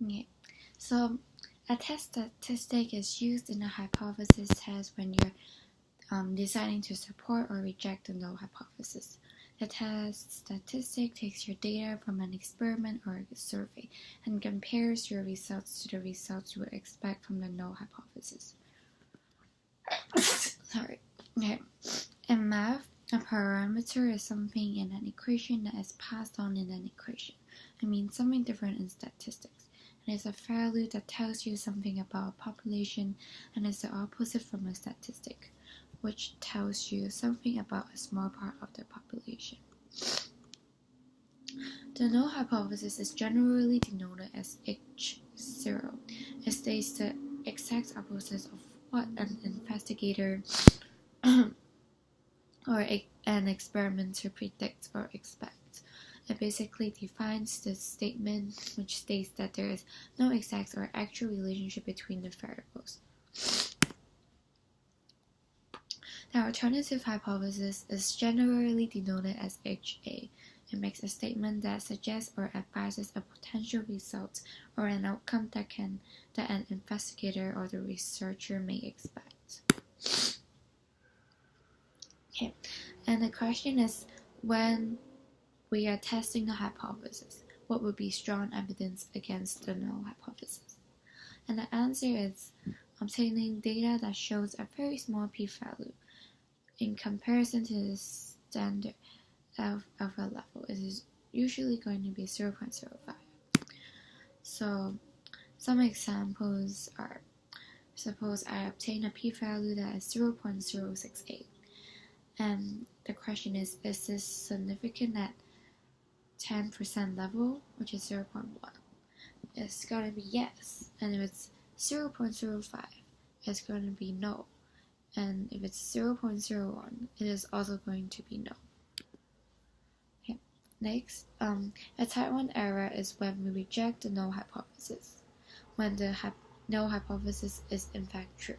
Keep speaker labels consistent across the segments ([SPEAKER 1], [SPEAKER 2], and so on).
[SPEAKER 1] Yeah. So a test statistic is used in a hypothesis test when you're deciding to support or reject a null hypothesis. The test statistic takes your data from an experiment or a survey and compares your results to the results you would expect from the null hypothesis. Sorry. Okay. In math, a parameter is something in an equation that is passed on in an equation. It means something different in statistics. It is a value that tells you something about a population and is the opposite from a statistic, which tells you something about a small part of the population. The null hypothesis is generally denoted as H0. It states the exact opposite of what an investigator or an experimenter predicts or expects. It basically defines the statement which states that there is no exact or actual relationship between the variables. The alternative hypothesis is generally denoted as HA. It makes a statement that suggests or advises a potential result or an outcome that an investigator or the researcher may expect. Okay, and the question is, when we are testing a hypothesis, what would be strong evidence against the null hypothesis? And the answer is obtaining data that shows a very small p-value in comparison to the standard of a level. It is usually going to be 0.05. So some examples are, suppose I obtain a p-value that is 0.068, and the question is this significant at 10% level, which is 0.1? It's going to be yes. And if it's 0.05, it's going to be no. And if it's 0.01, it is also going to be no. Okay. Next, a type 1 error is when we reject the null hypothesis, when the null hypothesis is in fact true.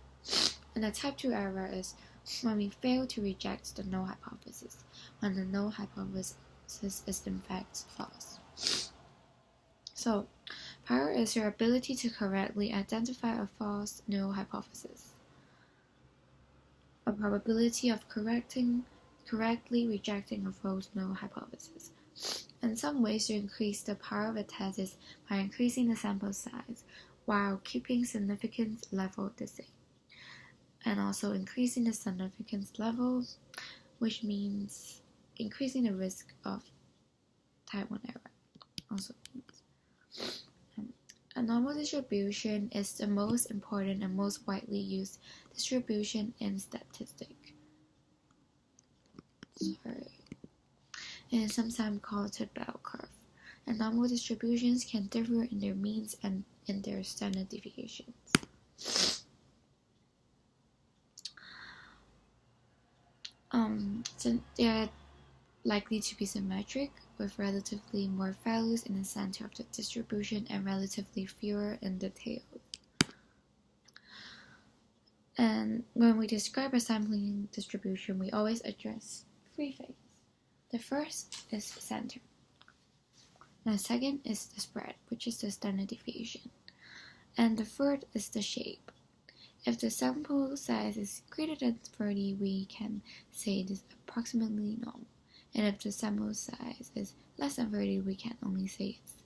[SPEAKER 1] And a type 2 error is when we fail to reject the null hypothesis, when the null hypothesis is in fact false. So, power is your ability to correctly identify a false null hypothesis. A probability of correctly rejecting a false null hypothesis. And some ways to increase the power of a test is by increasing the sample size while keeping significance level the same. And also increasing the significance level, which means increasing the risk of type 1 error. Also means a normal distribution is the most important and most widely used distribution in statistics. It is sometimes called the bell curve. And normal distributions can differ in their means and in their standard deviations. So they are likely to be symmetric, with relatively more values in the center of the distribution and relatively fewer in the tail. And when we describe a sampling distribution, we always address 3 things. The first is center. The second is the spread, which is the standard deviation. And the third is the shape. If the sample size is greater than 30, we can say it is approximately normal. And if the sample size is less than 30, we can only say it's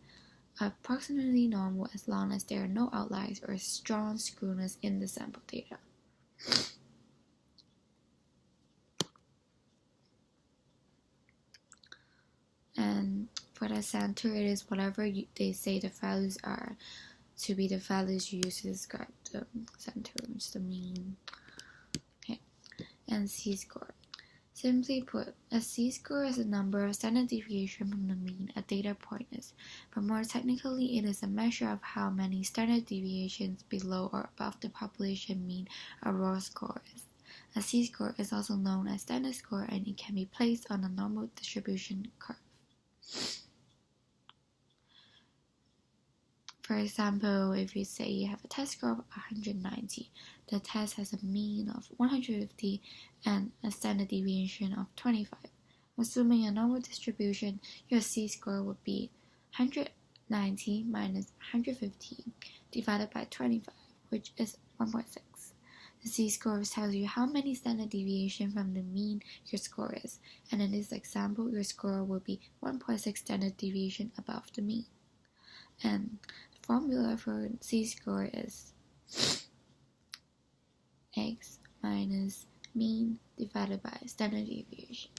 [SPEAKER 1] approximately normal as long as there are no outliers or strong skewness in the sample data. And for the center, it is whatever they say the values are to be the values you use to describe the center, which is the mean. Okay. And z-score. Simply put, a z-score is a number of standard deviation from the mean a data point is, but more technically it is a measure of how many standard deviations below or above the population mean a raw score is. A z-score is also known as standard score, and it can be placed on a normal distribution curve. For example, if you say you have a test score of 190, the test has a mean of 150 and a standard deviation of 25. Assuming a normal distribution, your z-score would be 190 90 minus 150 divided by 25, which is 1.6. The Z-score tells you how many standard deviation from the mean your score is, and in this example, your score will be 1.6 standard deviation above the mean. And the formula for Z-score is x minus mean divided by standard deviation.